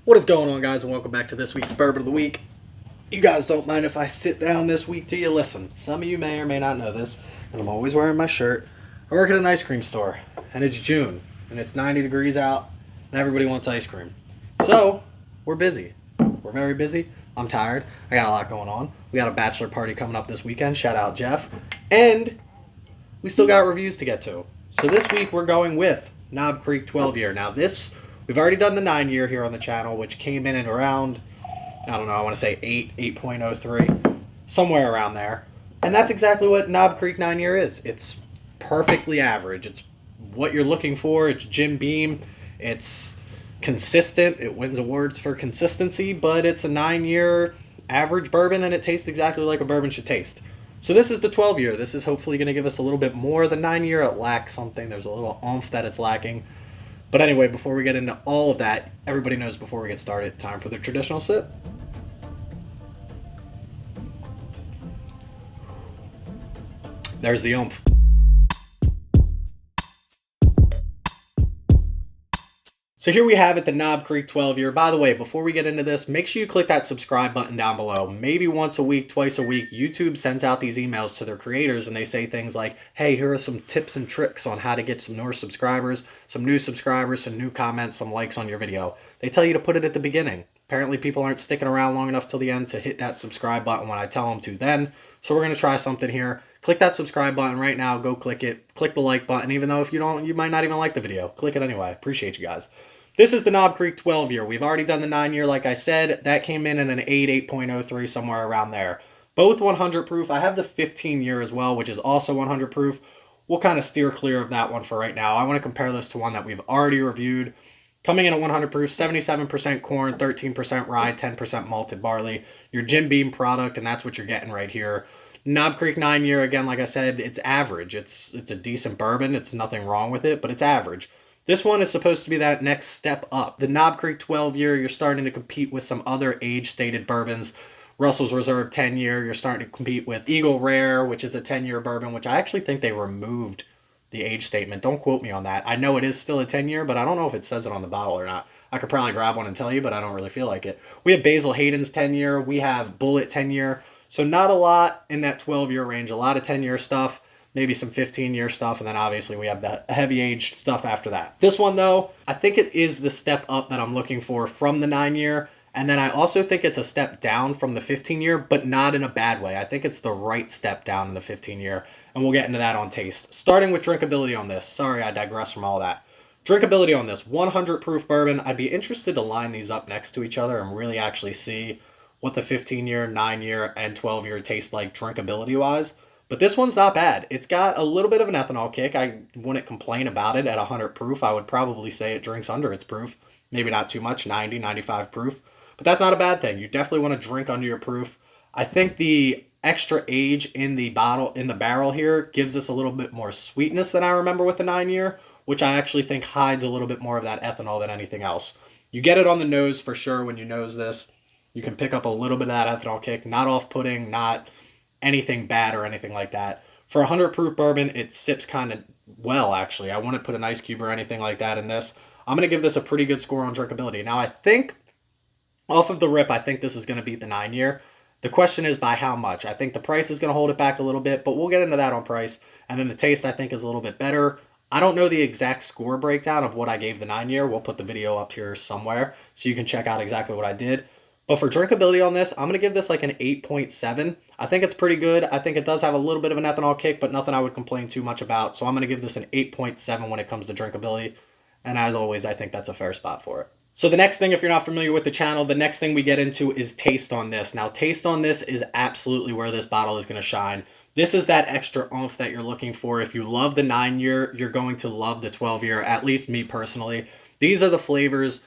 What is going on, guys, and welcome back to this week's Bourbon of the Week. You guys don't mind if I sit down this week, do you? Listen, some of you may or may not know this, and I'm always wearing my shirt. I work at an ice cream store, and it's June, and it's 90 degrees out, and everybody wants ice cream. So, we're busy. We're very busy. I'm tired. I got a lot going on. We got a bachelor party coming up this weekend. Shout out, Jeff. And we still got reviews to get to. So this week, we're going with Knob Creek 12 Year. Now, we've already done the 9 year here on the channel, which came in at around, I don't know, I want to say 8.03, somewhere around there. And that's exactly what Knob Creek 9 year is. It's perfectly average. It's what you're looking for. It's Jim Beam. It's consistent. It wins awards for consistency, but it's a 9 year average bourbon, and it tastes exactly like a bourbon should taste. So this is the 12 year. This is hopefully going to give us a little bit more. The 9 year, it lacks something. There's a little oomph that it's lacking. But anyway, before we get into all of that, everybody knows before we get started, time for the traditional sip. There's the oomph. So here we have it, the Knob Creek 12 year. By the way, before we get into this, make sure you click that subscribe button down below. Maybe once a week, twice a week, YouTube sends out these emails to their creators and they say things like, hey, here are some tips and tricks on how to get some newer subscribers, some new comments, some likes on your video. They tell you to put it at the beginning. Apparently people aren't sticking around long enough till the end to hit that subscribe button when I tell them to then. So we're going to try something here. Click that subscribe button right now. Go click it. Click the like button, even though if you don't, you might not even like the video. Click it anyway. Appreciate you guys. This is the Knob Creek 12 year. We've already done the 9 year, like I said. That came in at an 8.03, somewhere around there. Both 100 proof. I have the 15 year as well, which is also 100 proof. We'll kind of steer clear of that one for right now. I want to compare this to one that we've already reviewed. Coming in at 100 proof, 77% corn, 13% rye, 10% malted barley. Your Jim Beam product, and that's what you're getting right here. Knob Creek 9 year, again, like I said, it's average. It's a decent bourbon. It's nothing wrong with it, but it's average. This one is supposed to be that next step up. The Knob Creek 12 year, you're starting to compete with some other age-stated bourbons. Russell's Reserve 10 year, you're starting to compete with Eagle Rare, which is a 10 year bourbon, which I actually think they removed the age statement. Don't quote me on that. I know it is still a 10 year, but I don't know if it says it on the bottle or not. I could probably grab one and tell you, but I don't really feel like it. We have Basil Hayden's 10 year. We have Bullet 10 year. So not a lot in that 12 year range. A lot of 10 year stuff. Maybe some 15-year stuff, and then obviously we have that heavy-aged stuff after that. This one, though, I think it is the step up that I'm looking for from the 9-year, and then I also think it's a step down from the 15-year, but not in a bad way. I think it's the right step down in the 15-year, and we'll get into that on taste. Starting with drinkability on this. Sorry, I digress from all that. Drinkability on this, 100 proof bourbon. I'd be interested to line these up next to each other and really actually see what the 15-year, 9-year, and 12-year taste like drinkability-wise. But this one's not bad. It's got a little bit of an ethanol kick. I wouldn't complain about it at 100 proof. I would probably say it drinks under its proof. Maybe not too much, 90, 95 proof. But that's not a bad thing. You definitely want to drink under your proof. I think the extra age in the barrel here gives us a little bit more sweetness than I remember with the 9 year, which I actually think hides a little bit more of that ethanol than anything else. You get it on the nose for sure when you nose this. You can pick up a little bit of that ethanol kick. Not off-putting, not anything bad or anything like that. For 100 proof bourbon, it sips kind of well, actually. I wouldn't put an ice cube or anything like that in this. I'm going to give this a pretty good score on drinkability. Now, I think, off of the rip, I think this is going to beat the 9 year. The question is by how much. I think the price is going to hold it back a little bit, but we'll get into that on price. And then the taste, I think, is a little bit better. I don't know the exact score breakdown of what I gave the 9 year. We'll put the video up here somewhere so you can check out exactly what I did. But for drinkability on this, I'm going to give this like an 8.7. I think it's pretty good. I think it does have a little bit of an ethanol kick, but nothing I would complain too much about. So I'm going to give this an 8.7 when it comes to drinkability. And as always, I think that's a fair spot for it. So the next thing, if you're not familiar with the channel, the next thing we get into is taste on this. Now, taste on this is absolutely where this bottle is going to shine. This is that extra oomph that you're looking for. If you love the 9 year, you're going to love the 12 year, at least me personally. These are the flavors.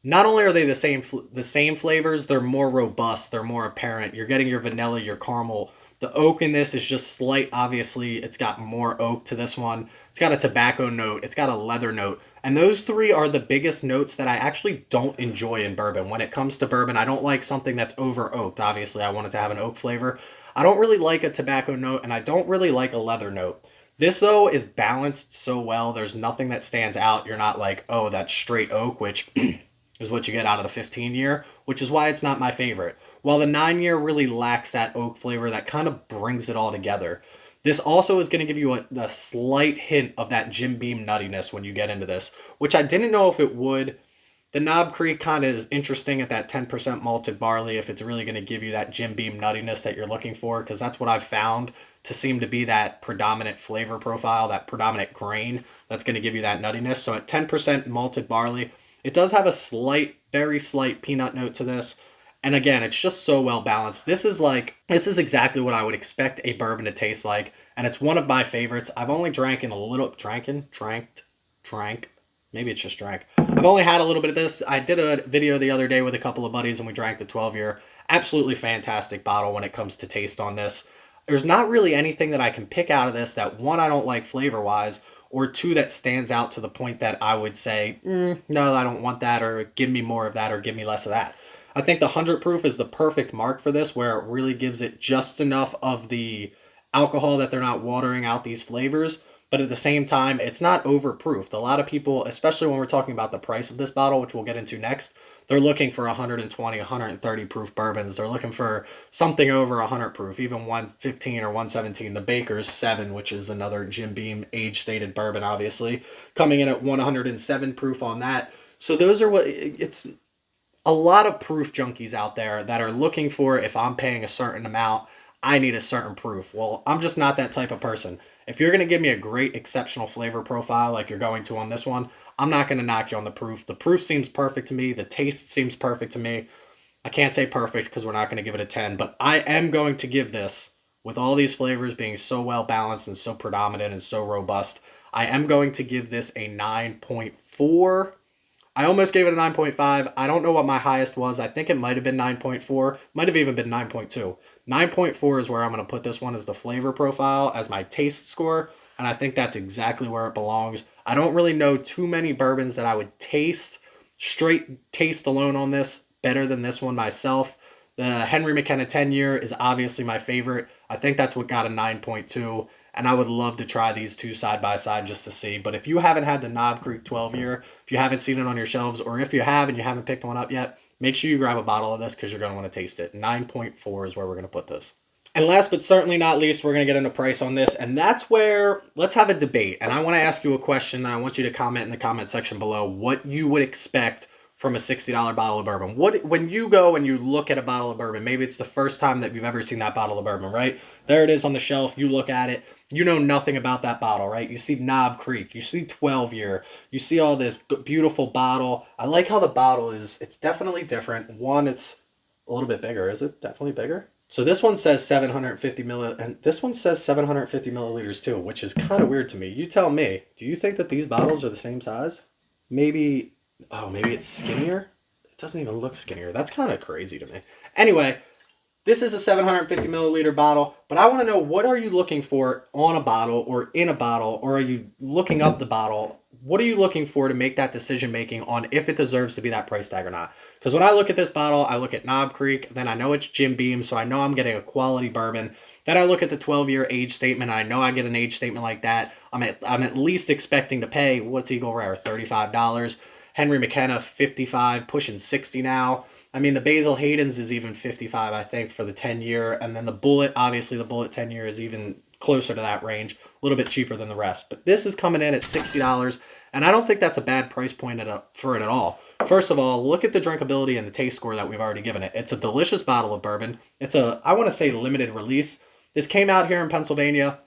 Not only are they the same flavors, they're more robust, they're more apparent. You're getting your vanilla, your caramel. The oak in this is just slight, obviously. It's got more oak to this one. It's got a tobacco note. It's got a leather note. And those three are the biggest notes that I actually don't enjoy in bourbon. When it comes to bourbon, I don't like something that's over oaked. Obviously, I want it to have an oak flavor. I don't really like a tobacco note, and I don't really like a leather note. This, though, is balanced so well. There's nothing that stands out. You're not like, oh, that's straight oak, which is what you get out of the 15 year, which is why it's not my favorite. While the 9 year really lacks that oak flavor that kind of brings it all together. This also is going to give you a slight hint of that Jim Beam nuttiness when you get into this, which I didn't know if it would. The Knob Creek kind of is interesting at that 10% malted barley if it's really going to give you that Jim Beam nuttiness that you're looking for, because that's what I've found to seem to be that predominant flavor profile, that predominant grain that's going to give you that nuttiness. So at 10% malted barley, it does have a slight, very slight peanut note to this. And again, it's just so well balanced. This is exactly what I would expect a bourbon to taste like. And it's one of my favorites. I've only drank. Maybe it's just drank. I've only had a little bit of this. I did a video the other day with a couple of buddies and we drank the 12 year. Absolutely fantastic bottle when it comes to taste on this. There's not really anything that I can pick out of this that, one, I don't like flavor wise, or two, that stands out to the point that I would say, no, I don't want that, or give me more of that, or give me less of that. I think the 100 proof is the perfect mark for this, where it really gives it just enough of the alcohol that they're not watering out these flavors, but at the same time, it's not overproofed. A lot of people, especially when we're talking about the price of this bottle, which we'll get into next, they're looking for 120, 130 proof bourbons. They're looking for something over 100 proof, even 115 or 117. The Baker's 7, which is another Jim Beam age-stated bourbon, obviously, coming in at 107 proof on that. So those are it's a lot of proof junkies out there that are looking for, if I'm paying a certain amount, I need a certain proof. Well, I'm just not that type of person. If you're going to give me a great, exceptional flavor profile like you're going to on this one, I'm not going to knock you on the proof. The proof seems perfect to me. The taste seems perfect to me. I can't say perfect because we're not going to give it a 10, but I am going to give this, with all these flavors being so well balanced and so predominant and so robust, I am going to give this a 9.4. I almost gave it a 9.5. I don't know what my highest was. I think it might have been 9.4. Might have even been 9.2. 9.4 is where I'm going to put this one as the flavor profile, as my taste score. And I think that's exactly where it belongs. I don't really know too many bourbons that I would taste, straight taste alone on this, better than this one myself. The Henry McKenna 10 year is obviously my favorite. I think that's what got a 9.2. And I would love to try these two side by side just to see. But if you haven't had the Knob Creek 12 year, if you haven't seen it on your shelves, or if you have and you haven't picked one up yet, make sure you grab a bottle of this because you're going to want to taste it. 9.4 is where we're going to put this. And last but certainly not least, we're going to get into price on this. And that's where, let's have a debate. And I want to ask you a question. And I want you to comment in the comment section below what you would expect from a $60 bottle of bourbon. When you go and you look at a bottle of bourbon, maybe it's the first time that you've ever seen that bottle of bourbon, right? There it is on the shelf. You look at it. You know nothing about that bottle, right? You see Knob Creek. You see 12 year. You see all this beautiful bottle. I like how the bottle is. It's definitely different. One, it's a little bit bigger. Is it definitely bigger? So this one says 750 milliliters, and this one says 750 milliliters too, which is kind of weird to me. You tell me. Do you think that these bottles are the same size? Maybe it's skinnier? It doesn't even look skinnier. That's kind of crazy to me. Anyway, this is a 750 milliliter bottle, but I want to know, what are you looking for on a bottle or in a bottle, or are you looking up the bottle? What are you looking for to make that decision making on if it deserves to be that price tag or not? Because when I look at this bottle, I look at Knob Creek, then I know it's Jim Beam, so I know I'm getting a quality bourbon. Then I look at the 12-year age statement, and I know I get an age statement like that. I'm at least expecting to pay, what's Eagle Rare, $35. Henry McKenna, $55, pushing $60 now. I mean, the Basil Hayden's is even $55, I think, for the 10-year. And then the Bullet, obviously the Bullet 10-year is even closer to that range, a little bit cheaper than the rest. But this is coming in at $60, and I don't think that's a bad price point for it at all. First of all, look at the drinkability and the taste score that we've already given it. It's a delicious bottle of bourbon. It's I want to say, limited release. This came out here in Pennsylvania.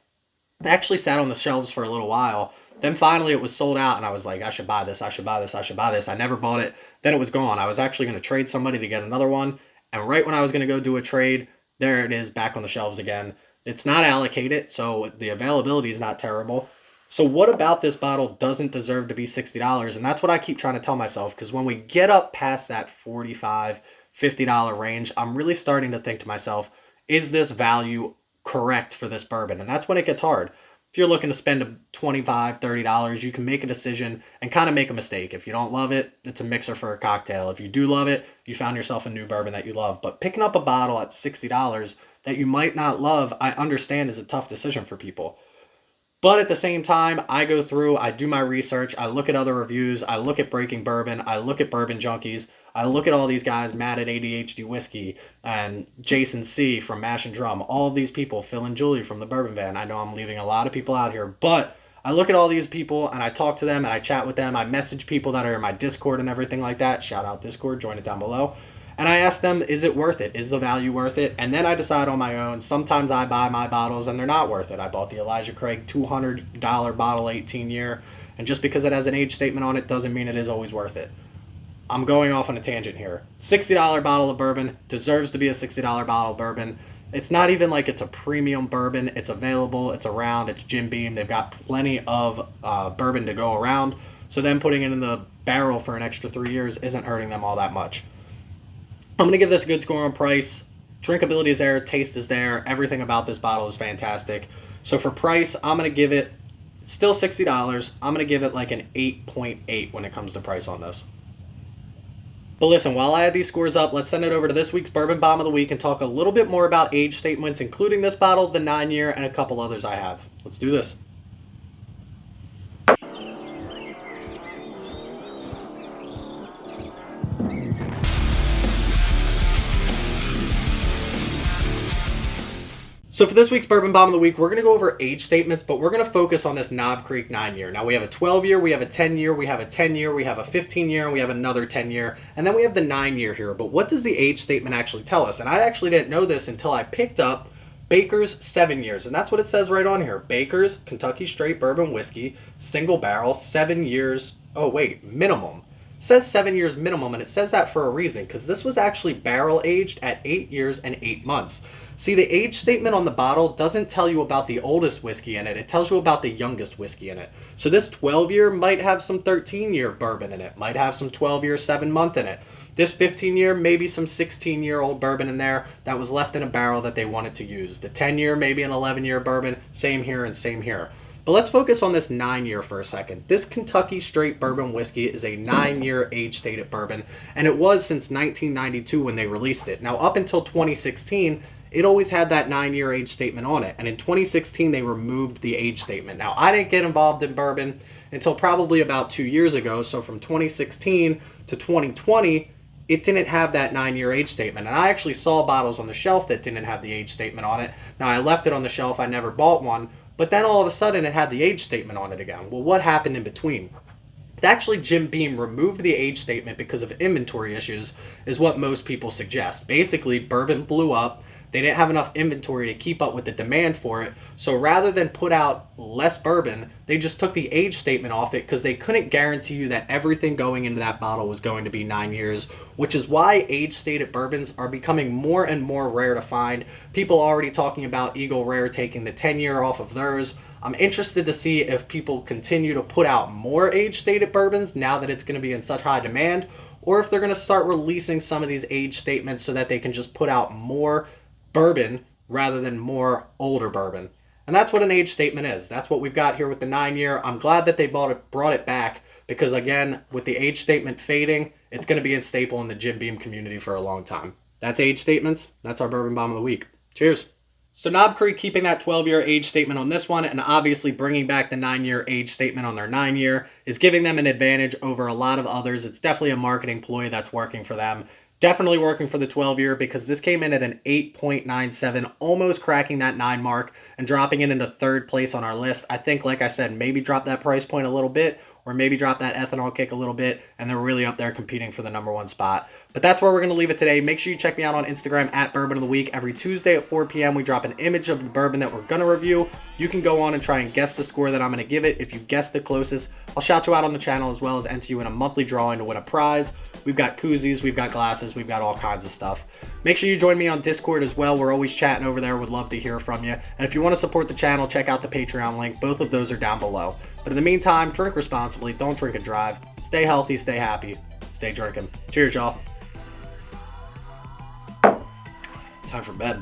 It actually sat on the shelves for a little while. Then finally it was sold out, and I was like, I should buy this, I should buy this, I should buy this. I never bought it. Then it was gone. I was actually going to trade somebody to get another one, and right when I was going to go do a trade, there it is back on the shelves again. It's not allocated, so the availability is not terrible. So what about this bottle doesn't deserve to be $60? And that's what I keep trying to tell myself, because when we get up past that $45, $50 range, I'm really starting to think to myself, is this value correct for this bourbon? And that's when it gets hard. If you're looking to spend $25, $30, you can make a decision and kind of make a mistake. If you don't love it, it's a mixer for a cocktail. If you do love it, you found yourself a new bourbon that you love. But picking up a bottle at $60 that you might not love, I understand is a tough decision for people. But at the same time, I go through, I do my research, I look at other reviews, I look at Breaking Bourbon, I look at Bourbon Junkies, I look at all these guys, Matt at ADHD Whiskey, and Jason C. from Mash and Drum, all of these people, Phil and Julie from the Bourbon Van. I know I'm leaving a lot of people out here, but I look at all these people and I talk to them and I chat with them. I message people that are in my Discord and everything like that. Shout out Discord, join it down below. And I ask them, is it worth it? Is the value worth it? And then I decide on my own. Sometimes I buy my bottles and they're not worth it. I bought the Elijah Craig $200 bottle 18 year. And just because it has an age statement on it doesn't mean it is always worth it. I'm going off on a tangent here. $60 bottle of bourbon deserves to be a $60 bottle of bourbon. It's not even like it's a premium bourbon. It's available. It's around. It's Jim Beam. They've got plenty of bourbon to go around. So then putting it in the barrel for an extra 3 years isn't hurting them all that much. I'm going to give this a good score on price. Drinkability is there. Taste is there. Everything about this bottle is fantastic. So for price, I'm going to give it, it's still $60. I'm going to give it like an 8.8 when it comes to price on this. But listen, while I add these scores up, let's send it over to this week's Bourbon Bomb of the Week and talk a little bit more about age statements, including this bottle, the 9-year, and a couple others I have. Let's do this. So for this week's Bourbon Bomb of the Week, we're going to go over age statements, but we're going to focus on this Knob Creek 9-year. Now we have a 12-year, we have a 10-year, we have a 10-year, we have a 15-year, and we have another 10-year, and then we have the 9-year here. But what does the age statement actually tell us? And I actually didn't know this until I picked up Baker's 7 years, and that's what it says right on here. Baker's Kentucky Straight Bourbon Whiskey, single barrel, 7 years, minimum. It says 7 years minimum, and it says that for a reason, because this was actually barrel aged at 8 years and 8 months. See, the age statement on the bottle doesn't tell you about the oldest whiskey in it. It tells you about the youngest whiskey in it. So this 12-year might have some 13-year bourbon in it, might have some 12-year 7-month in it. This 15-year, maybe some 16-year-old bourbon in there that was left in a barrel that they wanted to use. The 10-year, maybe an 11-year bourbon, same here and same here. But let's focus on this 9-year for a second. This Kentucky Straight Bourbon Whiskey is a 9-year age-stated bourbon, and it was since 1992 when they released it. Now, up until 2016, it always had that 9-year age statement on it. And in 2016, they removed the age statement. Now, I didn't get involved in bourbon until probably about 2 years ago. So from 2016 to 2020, it didn't have that 9-year age statement. And I actually saw bottles on the shelf that didn't have the age statement on it. Now, I left it on the shelf. I never bought one. But then all of a sudden, it had the age statement on it again. Well, what happened in between? Actually, Jim Beam removed the age statement because of inventory issues, is what most people suggest. Basically, bourbon blew up. They didn't have enough inventory to keep up with the demand for it. So rather than put out less bourbon, they just took the age statement off it because they couldn't guarantee you that everything going into that bottle was going to be 9 years, which is why age-stated bourbons are becoming more and more rare to find. People already talking about Eagle Rare taking the 10-year off of theirs. I'm interested to see if people continue to put out more age-stated bourbons now that it's going to be in such high demand, or if they're going to start releasing some of these age statements so that they can just put out more bourbon rather than more older bourbon. And that's what an age statement is. That's what we've got here with the 9-year. I'm glad that they brought it back because, again, with the age statement fading, it's going to be a staple in the Jim Beam community for a long time. That's age statements. That's our Bourbon Bomb of the Week. Cheers. So Knob Creek keeping that 12-year age statement on this one and obviously bringing back the 9-year age statement on their 9-year is giving them an advantage over a lot of others. It's definitely a marketing ploy that's working for them. Definitely working for the 12-year because this came in at an 8.97, almost cracking that 9 mark and dropping it into 3rd place on our list. I think, like I said, maybe drop that price point a little bit or maybe drop that ethanol kick a little bit, and they're really up there competing for the #1 spot. But that's where we're going to leave it today. Make sure you check me out on Instagram at Bourbon of the Week. Every Tuesday at 4 p.m. we drop an image of the bourbon that we're going to review. You can go on and try and guess the score that I'm going to give it. If you guess the closest, I'll shout you out on the channel as well as enter you in a monthly drawing to win a prize. We've got koozies, we've got glasses, we've got all kinds of stuff. Make sure you join me on Discord as well. We're always chatting over there. Would love to hear from you. And if you want to support the channel, check out the Patreon link. Both of those are down below. But in the meantime, drink responsibly. Don't drink and drive. Stay healthy, stay happy, stay drinking. Cheers, y'all. Time for bed.